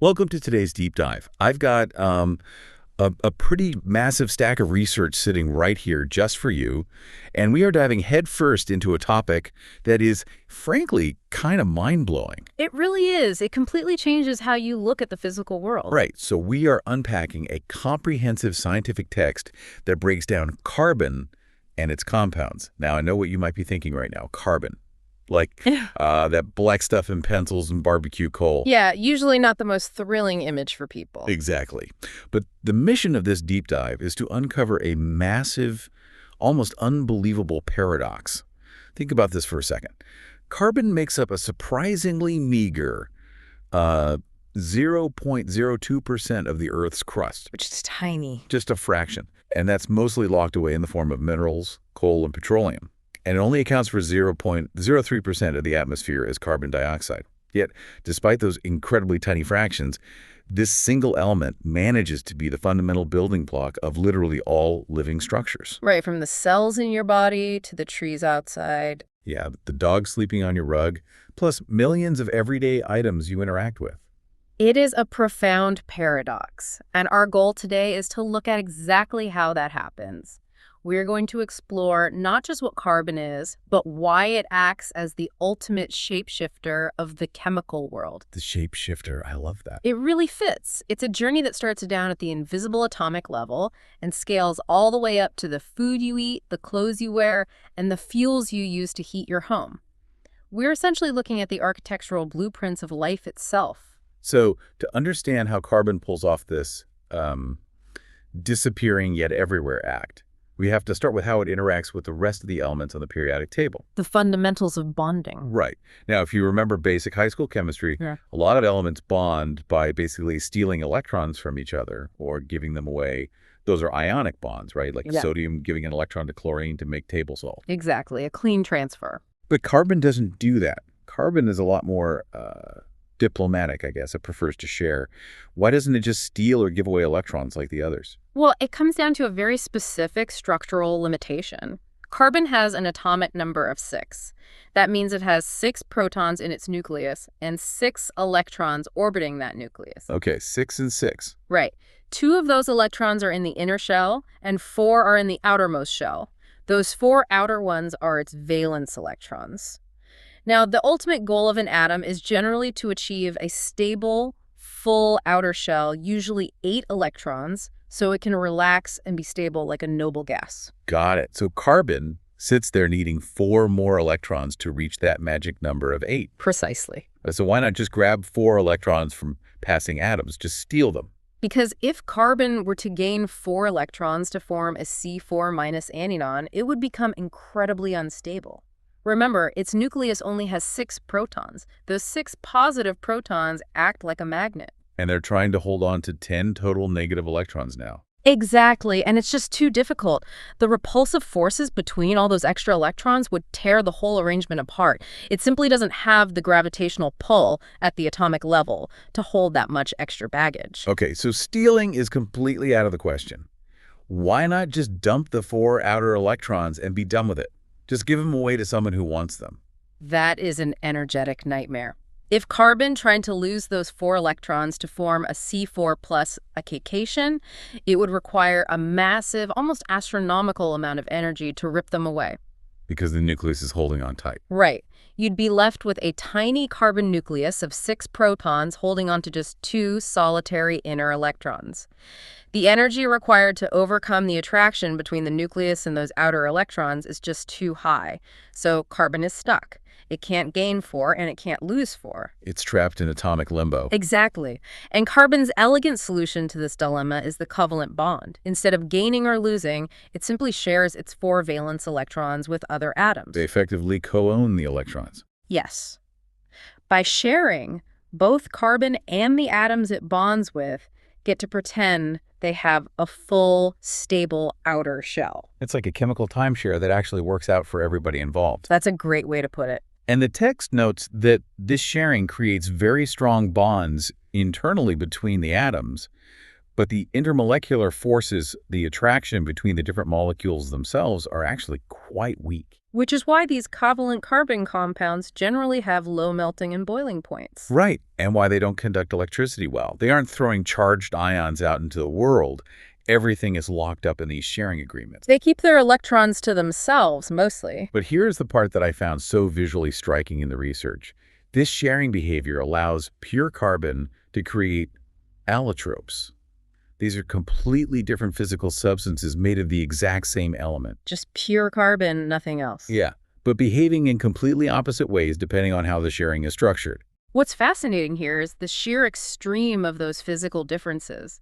Welcome to today's deep dive. I've got a pretty massive stack of research sitting right here just for you, and we are diving headfirst into a topic that is, frankly, kind of mind-blowing. It really is. It completely changes how you look at the physical world. Right, so we are unpacking a comprehensive scientific text that breaks down carbon and its compounds. Now, I know what you might be thinking right now, carbon. Like that black stuff in pencils and barbecue coal. Yeah, usually not the most thrilling image for people. Exactly. But the mission of this deep dive is to uncover a massive, almost unbelievable paradox. Think about this for a second. Carbon makes up a surprisingly meager 0.02% of the Earth's crust. Which is tiny. Just a fraction. And that's mostly locked away in the form of minerals, coal, and petroleum. And it only accounts for 0.03% of the atmosphere as carbon dioxide. Yet, despite those incredibly tiny fractions, this single element manages to be the fundamental building block of literally all living structures. Right, from the cells in your body to the trees outside. Yeah, the dog sleeping on your rug, plus millions of everyday items you interact with. It is a profound paradox, and our goal today is to look at exactly how that happens. We're going to explore not just what carbon is, but why it acts as the ultimate shapeshifter of the chemical world. The shapeshifter, I love that. It really fits. It's a journey that starts down at the invisible atomic level and scales all the way up to the food you eat, the clothes you wear, and the fuels you use to heat your home. We're essentially looking at the architectural blueprints of life itself. So, to understand how carbon pulls off this disappearing yet everywhere act, we have to start with how it interacts with the rest of the elements on the periodic table. The fundamentals of bonding. Right. Now, if you remember basic high school chemistry, Yeah. a lot of elements bond by basically stealing electrons from each other or giving them away. Those are ionic bonds, right? Like sodium giving an electron to chlorine to make table salt. Exactly, a clean transfer. But carbon doesn't do that. Carbon is a lot more diplomatic, I guess. It prefers to share. Why doesn't it just steal or give away electrons like the others? Well, it comes down to a very specific structural limitation. Carbon has an atomic number of 6. That means it has 6 protons in its nucleus and 6 electrons orbiting that nucleus. Okay, 6 and 6. Right. 2 of those electrons are in the inner shell and 4 are in the outermost shell. Those 4 outer ones are its valence electrons. Now, the ultimate goal of an atom is generally to achieve a stable, full outer shell, usually 8 electrons, so it can relax and be stable like a noble gas. Got it. So carbon sits there needing 4 more electrons to reach that magic number of 8. Precisely. So why not just grab 4 electrons from passing atoms? Just steal them. Because if carbon were to gain 4 electrons to form a C4- anion, it would become incredibly unstable. Remember, its nucleus only has 6 protons. Those 6 positive protons act like a magnet. And they're trying to hold on to 10 total negative electrons now. Exactly, and it's just too difficult. The repulsive forces between all those extra electrons would tear the whole arrangement apart. It simply doesn't have the gravitational pull at the atomic level to hold that much extra baggage. Okay, so stealing is completely out of the question. Why not just dump the 4 outer electrons and be done with it? Just give them away to someone who wants them. That is an energetic nightmare. If carbon tried to lose those 4 electrons to form a C4 plus a catenation, it would require a massive, almost astronomical amount of energy to rip them away. Because the nucleus is holding on tight. Right. You'd be left with a tiny carbon nucleus of 6 protons holding onto just 2 solitary inner electrons. The energy required to overcome the attraction between the nucleus and those outer electrons is just too high. So carbon is stuck. It can't gain 4 and it can't lose 4. It's trapped in atomic limbo. Exactly. And carbon's elegant solution to this dilemma is the covalent bond. Instead of gaining or losing, it simply shares its 4 valence electrons with other atoms. They effectively co-own the electrons. Yes. By sharing, both carbon and the atoms it bonds with get to pretend they have a full, stable outer shell. It's like a chemical timeshare that actually works out for everybody involved. That's a great way to put it. And the text notes that this sharing creates very strong bonds internally between the atoms, but the intermolecular forces, the attraction between the different molecules themselves, are actually quite weak. Which is why these covalent carbon compounds generally have low melting and boiling points. Right, and why they don't conduct electricity well. They aren't throwing charged ions out into the world. Everything is locked up in these sharing agreements. They keep their electrons to themselves, mostly. But here's the part that I found so visually striking in the research. This sharing behavior allows pure carbon to create allotropes. These are completely different physical substances made of the exact same element. Just pure carbon, nothing else. Yeah, but behaving in completely opposite ways depending on how the sharing is structured. What's fascinating here is the sheer extreme of those physical differences.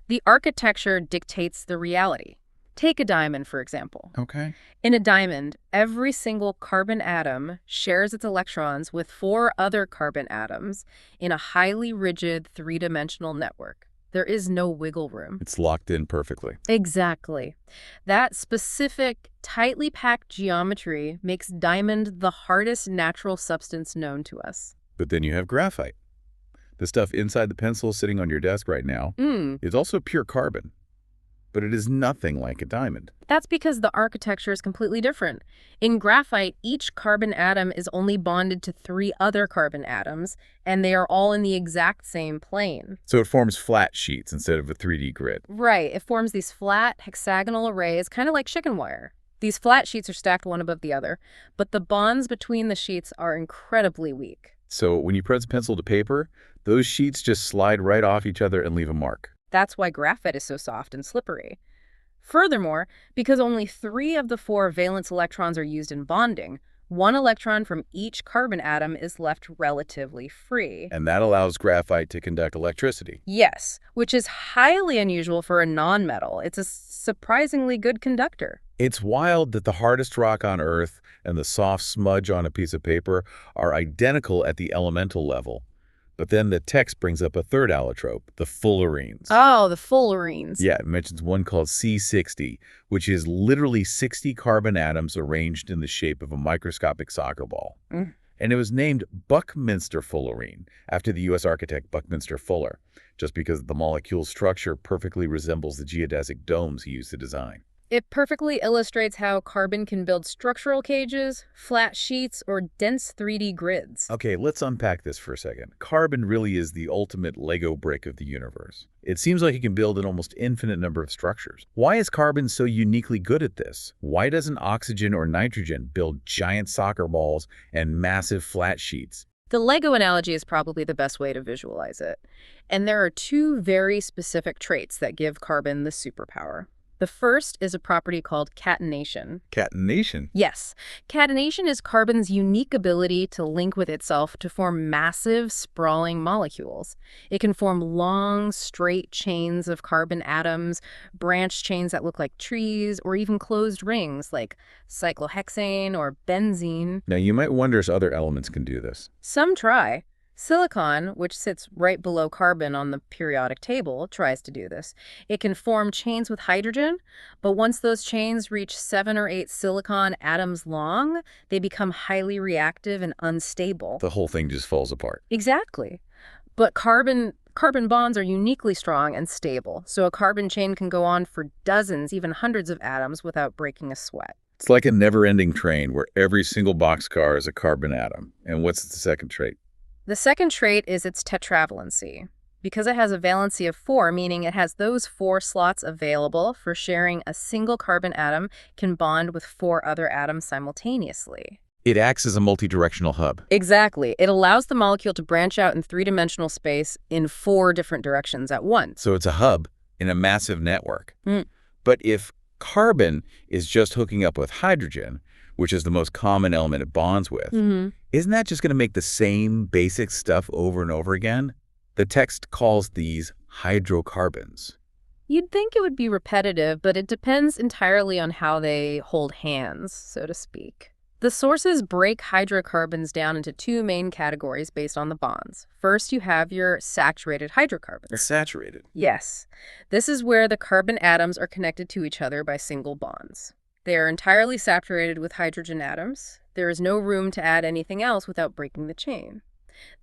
The architecture dictates the reality. Take a diamond, for example. Okay. In a diamond, every single carbon atom shares its electrons with 4 other carbon atoms in a highly rigid three-dimensional network. There is no wiggle room. It's locked in perfectly. Exactly. That specific, tightly packed geometry makes diamond the hardest natural substance known to us. But then you have graphite. The stuff inside the pencil sitting on your desk right now is also pure carbon. But it is nothing like a diamond. That's because the architecture is completely different. In graphite, each carbon atom is only bonded to 3 other carbon atoms, and they are all in the exact same plane. So it forms flat sheets instead of a 3D grid. Right, it forms these flat, hexagonal arrays, kind of like chicken wire. These flat sheets are stacked one above the other, but the bonds between the sheets are incredibly weak. So when you press a pencil to paper, those sheets just slide right off each other and leave a mark. That's why graphite is so soft and slippery. Furthermore, because only 3 of the 4 valence electrons are used in bonding, 1 electron from each carbon atom is left relatively free. And that allows graphite to conduct electricity. Yes, which is highly unusual for a nonmetal. It's a surprisingly good conductor. It's wild that the hardest rock on Earth and the soft smudge on a piece of paper are identical at the elemental level. But then the text brings up a third allotrope, the fullerenes. Oh, the fullerenes. Yeah, it mentions one called C60, which is literally 60 carbon atoms arranged in the shape of a microscopic soccer ball. And it was named Buckminster fullerene, after the U.S. architect Buckminster Fuller, just because the molecule's structure perfectly resembles the geodesic domes he used to design. It perfectly illustrates how carbon can build structural cages, flat sheets, or dense 3D grids. Okay, let's unpack this for a second. Carbon really is the ultimate Lego brick of the universe. It seems like it can build an almost infinite number of structures. Why is carbon so uniquely good at this? Why doesn't oxygen or nitrogen build giant soccer balls and massive flat sheets? The Lego analogy is probably the best way to visualize it. And there are 2 very specific traits that give carbon the superpower. The first is a property called catenation. Catenation? Yes. Catenation is carbon's unique ability to link with itself to form massive, sprawling molecules. It can form long, straight chains of carbon atoms, branched chains that look like trees, or even closed rings like cyclohexane or benzene. Now, you might wonder if other elements can do this. Some try. Silicon, which sits right below carbon on the periodic table, tries to do this. It can form chains with hydrogen, but once those chains reach 7 or 8 silicon atoms long, they become highly reactive and unstable. The whole thing just falls apart. Exactly. But carbon bonds are uniquely strong and stable, so a carbon chain can go on for dozens, even hundreds of atoms without breaking a sweat. It's like a never-ending train where every single boxcar is a carbon atom. And what's the second trait? The second trait is its tetravalency. Because it has a valency of 4, meaning it has those 4 slots available for sharing, a single carbon atom can bond with 4 other atoms simultaneously. It acts as a multidirectional hub. Exactly. It allows the molecule to branch out in 3-dimensional space in 4 different directions at once. So it's a hub in a massive network. But if carbon is just hooking up with hydrogen, which is the most common element it bonds with, isn't that just going to make the same basic stuff over and over again? The text calls these hydrocarbons. You'd think it would be repetitive, but it depends entirely on how they hold hands, so to speak. The sources break hydrocarbons down into 2 main categories based on the bonds. First, you have your saturated hydrocarbons. Saturated? Yes. This is where the carbon atoms are connected to each other by single bonds. They are entirely saturated with hydrogen atoms. There is no room to add anything else without breaking the chain.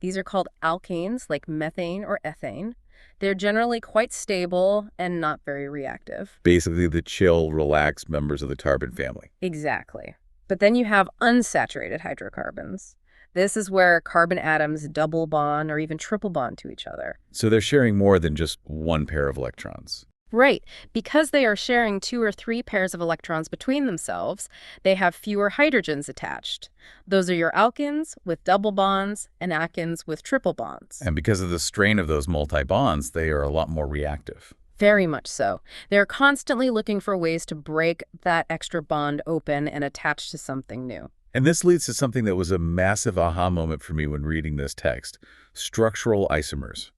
These are called alkanes, like methane or ethane. They're generally quite stable and not very reactive. Basically the chill, relaxed members of the carbon family. Exactly. But then you have unsaturated hydrocarbons. This is where carbon atoms double bond or even triple bond to each other. So they're sharing more than just one pair of electrons. Right. Because they are sharing 2 or 3 pairs of electrons between themselves, they have fewer hydrogens attached. Those are your alkenes with double bonds and akenes with triple bonds. And because of the strain of those multi-bonds, they are a lot more reactive. Very much so. They're constantly looking for ways to break that extra bond open and attach to something new. And this leads to something that was a massive aha moment for me when reading this text: structural isomers.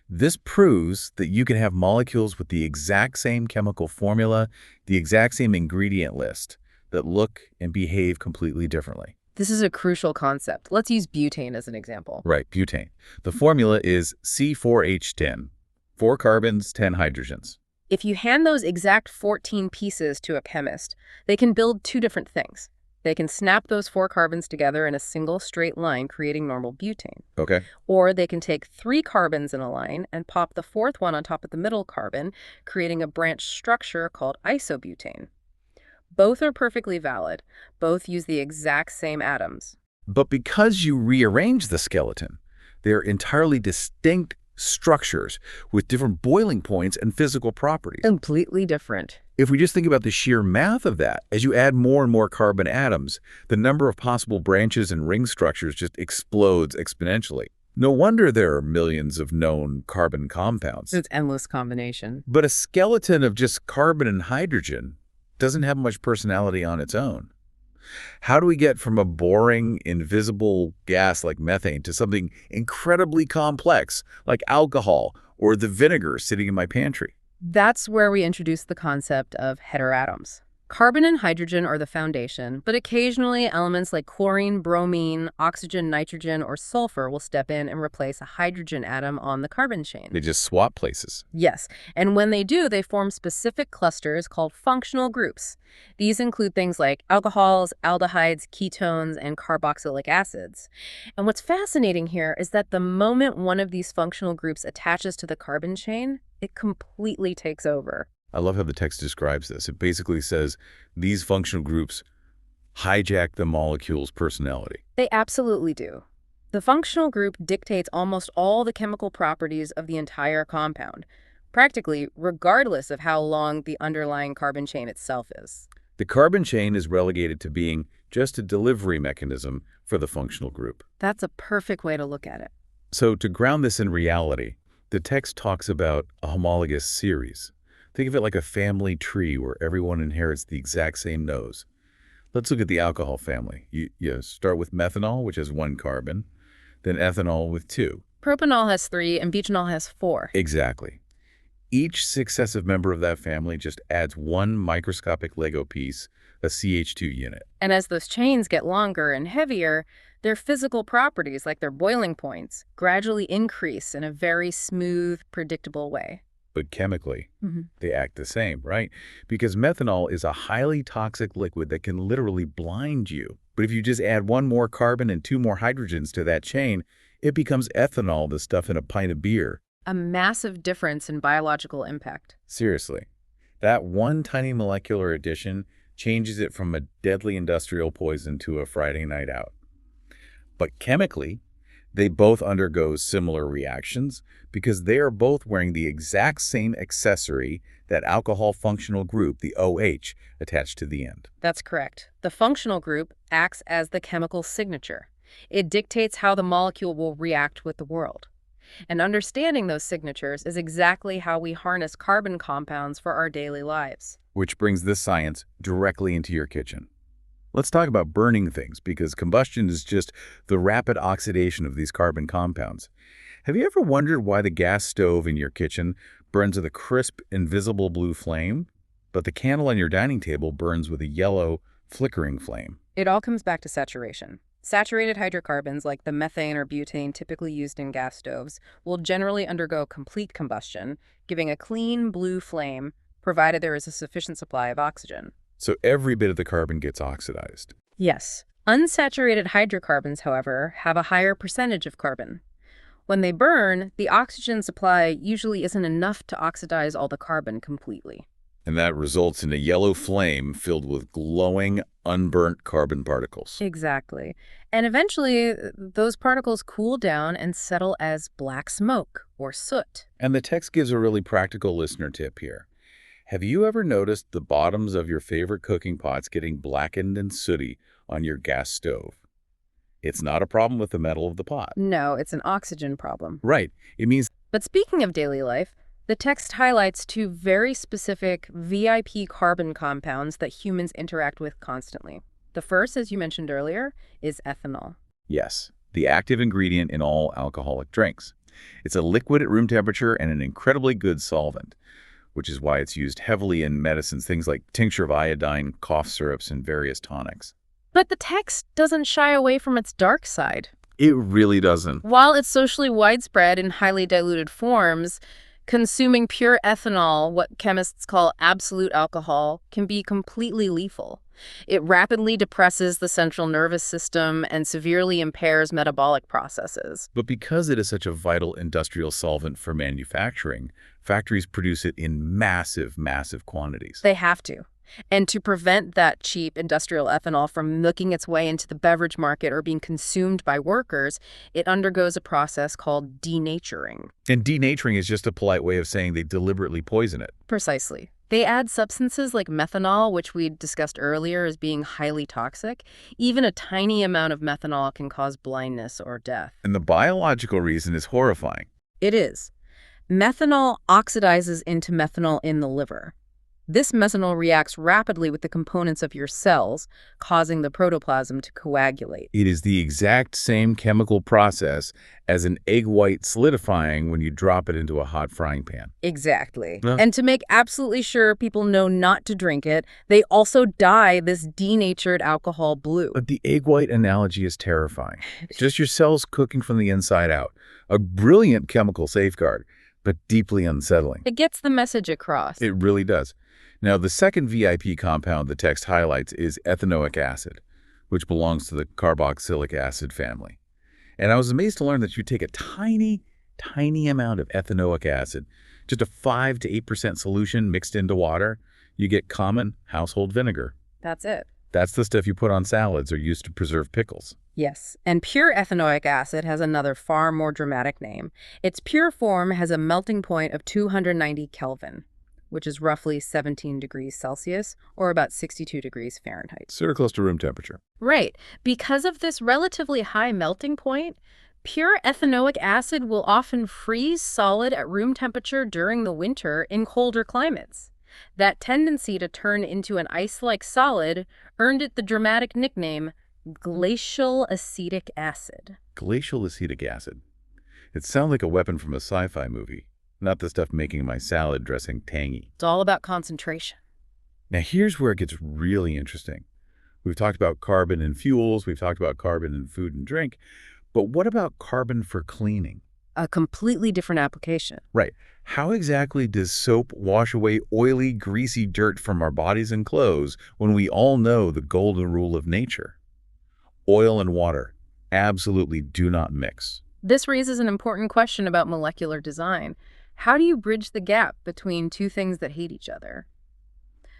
This proves that you can have molecules with the exact same chemical formula, the exact same ingredient list, that look and behave completely differently. This is a crucial concept. Let's use butane as an example. Right, butane. The formula is C4H10, 4 carbons, 10 hydrogens. If you hand those exact 14 pieces to a chemist, they can build 2 different things. They can snap those 4 carbons together in a single straight line, creating normal butane. Okay. Or they can take 3 carbons in a line and pop the 4th one on top of the middle carbon, creating a branch structure called isobutane. Both are perfectly valid. Both use the exact same atoms. But because you rearrange the skeleton, they're entirely distinct structures with different boiling points and physical properties. Completely different. If we just think about the sheer math of that, as you add more and more carbon atoms, the number of possible branches and ring structures just explodes exponentially. No wonder there are millions of known carbon compounds. It's endless combination. But a skeleton of just carbon and hydrogen doesn't have much personality on its own. How do we get from a boring, invisible gas like methane to something incredibly complex like alcohol or the vinegar sitting in my pantry? That's where we introduce the concept of heteroatoms. Carbon and hydrogen are the foundation, but occasionally elements like chlorine, bromine, oxygen, nitrogen, or sulfur will step in and replace a hydrogen atom on the carbon chain. They just swap places. Yes, and when they do, they form specific clusters called functional groups. These include things like alcohols, aldehydes, ketones, and carboxylic acids. And what's fascinating here is that the moment one of these functional groups attaches to the carbon chain, it completely takes over. I love how the text describes this. It basically says these functional groups hijack the molecule's personality. They absolutely do. The functional group dictates almost all the chemical properties of the entire compound, practically regardless of how long the underlying carbon chain itself is. The carbon chain is relegated to being just a delivery mechanism for the functional group. That's a perfect way to look at it. So to ground this in reality, the text talks about a homologous series. Think of it like a family tree where everyone inherits the exact same nose. Let's look at the alcohol family. You start with methanol, which has 1 carbon, then ethanol with 2. Propanol has 3 and butanol has 4. Exactly. Each successive member of that family just adds 1 microscopic Lego piece, a CH2 unit. And as those chains get longer and heavier, their physical properties, like their boiling points, gradually increase in a very smooth, predictable way. But chemically, they act the same, right? Because methanol is a highly toxic liquid that can literally blind you. But if you just add 1 more carbon and 2 more hydrogens to that chain, it becomes ethanol, the stuff in a pint of beer. A massive difference in biological impact. Seriously, that 1 tiny molecular addition changes it from a deadly industrial poison to a Friday night out. But chemically, they both undergo similar reactions because they are both wearing the exact same accessory, that alcohol functional group, the OH, attached to the end. That's correct. The functional group acts as the chemical signature. It dictates how the molecule will react with the world. And understanding those signatures is exactly how we harness carbon compounds for our daily lives. Which brings this science directly into your kitchen. Let's talk about burning things, because combustion is just the rapid oxidation of these carbon compounds. Have you ever wondered why the gas stove in your kitchen burns with a crisp, invisible blue flame, but the candle on your dining table burns with a yellow, flickering flame? It all comes back to saturation. Saturated hydrocarbons, like the methane or butane typically used in gas stoves, will generally undergo complete combustion, giving a clean blue flame, provided there is a sufficient supply of oxygen. So every bit of the carbon gets oxidized. Yes. Unsaturated hydrocarbons, however, have a higher percentage of carbon. When they burn, the oxygen supply usually isn't enough to oxidize all the carbon completely. And that results in a yellow flame filled with glowing, unburnt carbon particles. Exactly. And eventually, those particles cool down and settle as black smoke or soot. And the text gives a really practical listener tip here. Have you ever noticed the bottoms of your favorite cooking pots getting blackened and sooty on your gas stove? It's not a problem with the metal of the pot. No, it's an oxygen problem. Right. It means But speaking of daily life, the text highlights two very specific VIP carbon compounds that humans interact with constantly. The first, as you mentioned earlier, is ethanol. yes, the active ingredient in all alcoholic drinks. It's a liquid at room temperature and an incredibly good solvent, which is why it's used heavily in medicines, things like tincture of iodine, cough syrups, and various tonics. But the text doesn't shy away from its dark side. It really doesn't. While it's socially widespread in highly diluted forms, consuming pure ethanol, what chemists call absolute alcohol, can be completely lethal. It rapidly depresses the central nervous system and severely impairs metabolic processes. But because it is such a vital industrial solvent for manufacturing, factories produce it in massive, massive quantities. They have to. And to prevent that cheap industrial ethanol from making its way into the beverage market or being consumed by workers, it undergoes a process called denaturing. And denaturing is just a polite way of saying they deliberately poison it. Precisely. They add substances like methanol, which we discussed earlier as being highly toxic. Even a tiny amount of methanol can cause blindness or death. And the biological reason is horrifying. It is. Methanol oxidizes into methanol in the liver. This methanol reacts rapidly with the components of your cells, causing the protoplasm to coagulate. It is the exact same chemical process as an egg white solidifying when you drop it into a hot frying pan. Exactly. Yeah. And to make absolutely sure people know not to drink it, they also dye this denatured alcohol blue. But the egg white analogy is terrifying. Just your cells cooking from the inside out. A brilliant chemical safeguard, but deeply unsettling. It gets the message across. It really does. Now, the second VIP compound the text highlights is ethanoic acid, which belongs to the carboxylic acid family. And I was amazed to learn that you take a tiny, tiny amount of ethanoic acid, just a 5 to 8% solution mixed into water, you get common household vinegar. That's it. That's the stuff you put on salads or use to preserve pickles. Yes, and pure ethanoic acid has another far more dramatic name. Its pure form has a melting point of 290 Kelvin, which is roughly 17 degrees Celsius, or about 62 degrees Fahrenheit. Sort of close to room temperature. Right. Because of this relatively high melting point, pure ethanoic acid will often freeze solid at room temperature during the winter in colder climates. That tendency to turn into an ice-like solid earned it the dramatic nickname glacial acetic acid. Glacial acetic acid. It sounds like a weapon from a sci-fi movie, not the stuff making my salad dressing tangy. It's all about concentration. Now here's where it gets really interesting. We've talked about carbon in fuels, we've talked about carbon in food and drink, but what about carbon for cleaning? A completely different application. Right. How exactly does soap wash away oily, greasy dirt from our bodies and clothes when we all know the golden rule of nature? Oil and water absolutely do not mix. This raises an important question about molecular design. How do you bridge the gap between two things that hate each other?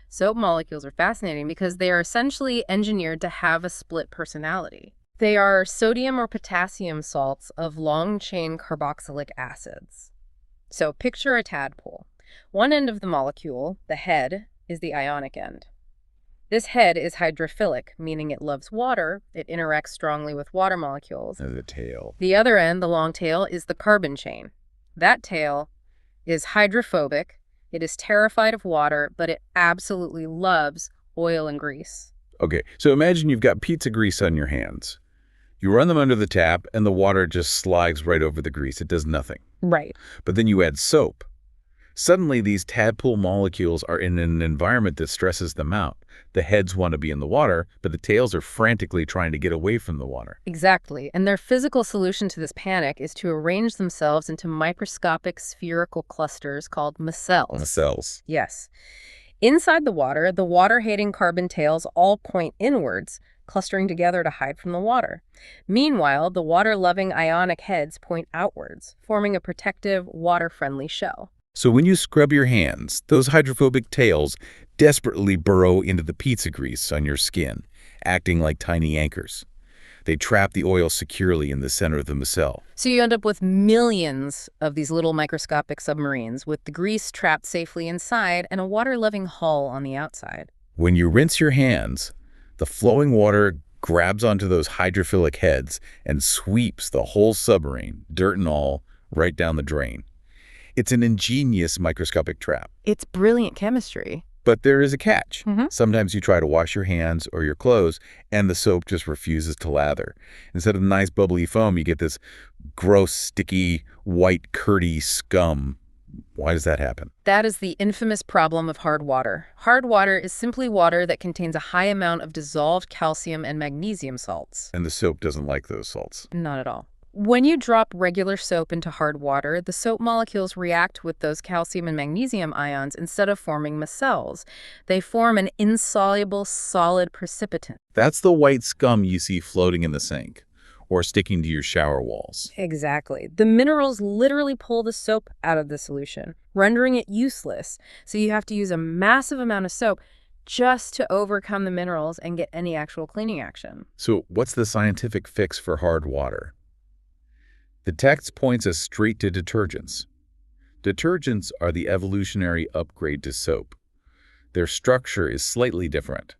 Soap molecules are fascinating because they are essentially engineered to have a split personality. They are sodium or potassium salts of long-chain carboxylic acids. So picture a tadpole. One end of the molecule, the head, is the ionic end. This head is hydrophilic, meaning it loves water. It interacts strongly with water molecules. The tail. The other end, the long tail, is the carbon chain. That tail is hydrophobic. It is terrified of water, but it absolutely loves oil and grease. Okay, so imagine you've got pizza grease on your hands. You run them under the tap, and the water just slides right over the grease. It does nothing. Right. But then you add soap. Suddenly, these tadpole molecules are in an environment that stresses them out. The heads want to be in the water, but the tails are frantically trying to get away from the water. Exactly. And their physical solution to this panic is to arrange themselves into microscopic spherical clusters called micelles. Micelles. Yes. Inside the water-hating carbon tails all point inwards, clustering together to hide from the water. Meanwhile, the water-loving ionic heads point outwards, forming a protective, water-friendly shell. So when you scrub your hands, those hydrophobic tails desperately burrow into the pizza grease on your skin, acting like tiny anchors. They trap the oil securely in the center of the micelle. So you end up with millions of these little microscopic submarines with the grease trapped safely inside and a water-loving hull on the outside. When you rinse your hands, the flowing water grabs onto those hydrophilic heads and sweeps the whole submarine, dirt and all, right down the drain. It's an ingenious microscopic trap. It's brilliant chemistry. But there is a catch. Mhm. Sometimes you try to wash your hands or your clothes, and the soap just refuses to lather. Instead of nice bubbly foam, you get this gross, sticky, white, curdy scum. Why does that happen? That is the infamous problem of hard water. Hard water is simply water that contains a high amount of dissolved calcium and magnesium salts. And the soap doesn't like those salts. Not at all. When you drop regular soap into hard water, the soap molecules react with those calcium and magnesium ions instead of forming micelles. They form an insoluble solid precipitant. That's the white scum you see floating in the sink or sticking to your shower walls. Exactly. The minerals literally pull the soap out of the solution, rendering it useless. So you have to use a massive amount of soap just to overcome the minerals and get any actual cleaning action. So what's the scientific fix for hard water? The text points us straight to detergents. Detergents are the evolutionary upgrade to soap. Their structure is slightly different.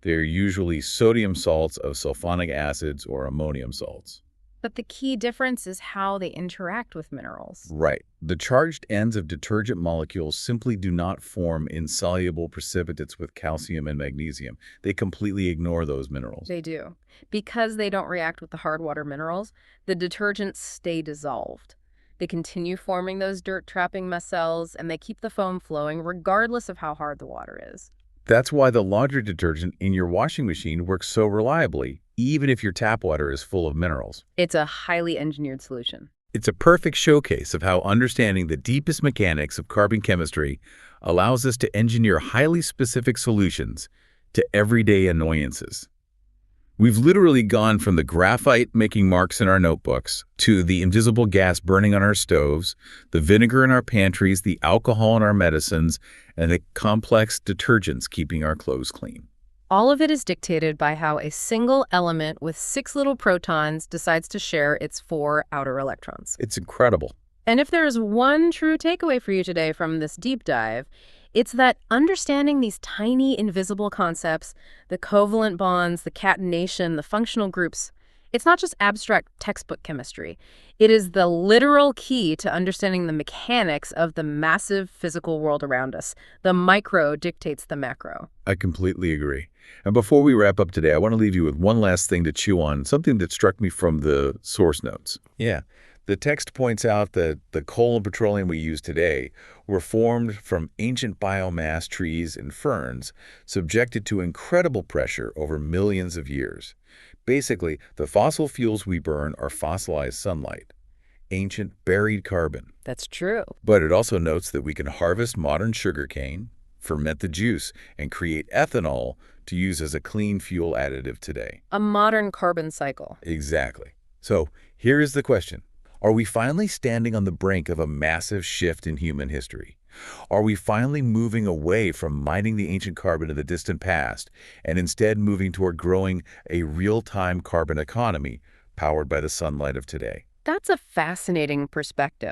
They're usually sodium salts of sulfonic acids or ammonium salts. But the key difference is how they interact with minerals. Right. The charged ends of detergent molecules simply do not form insoluble precipitates with calcium and magnesium. They completely ignore those minerals. They do. Because they don't react with the hard water minerals, the detergents stay dissolved. They continue forming those dirt-trapping micelles, and they keep the foam flowing regardless of how hard the water is. That's why the laundry detergent in your washing machine works so reliably, even if your tap water is full of minerals. It's a highly engineered solution. It's a perfect showcase of how understanding the deepest mechanics of carbon chemistry allows us to engineer highly specific solutions to everyday annoyances. We've literally gone from the graphite making marks in our notebooks to the invisible gas burning on our stoves, the vinegar in our pantries, the alcohol in our medicines, and the complex detergents keeping our clothes clean. All of it is dictated by how a single element with 6 little protons decides to share its 4 outer electrons. It's incredible. And if there is one true takeaway for you today from this deep dive, it's that understanding these tiny invisible concepts, the covalent bonds, the catenation, the functional groups, it's not just abstract textbook chemistry. It is the literal key to understanding the mechanics of the massive physical world around us. The micro dictates the macro. I completely agree. And before we wrap up today, I want to leave you with one last thing to chew on, something that struck me from the source notes. Yeah. The text points out that the coal and petroleum we use today were formed from ancient biomass trees and ferns subjected to incredible pressure over millions of years. Basically, the fossil fuels we burn are fossilized sunlight, ancient buried carbon. That's true. But it also notes that we can harvest modern sugarcane, ferment the juice, and create ethanol to use as a clean fuel additive today. A modern carbon cycle. Exactly. So here is the question. Are we finally standing on the brink of a massive shift in human history? Are we finally moving away from mining the ancient carbon of the distant past and instead moving toward growing a real-time carbon economy powered by the sunlight of today? That's a fascinating perspective.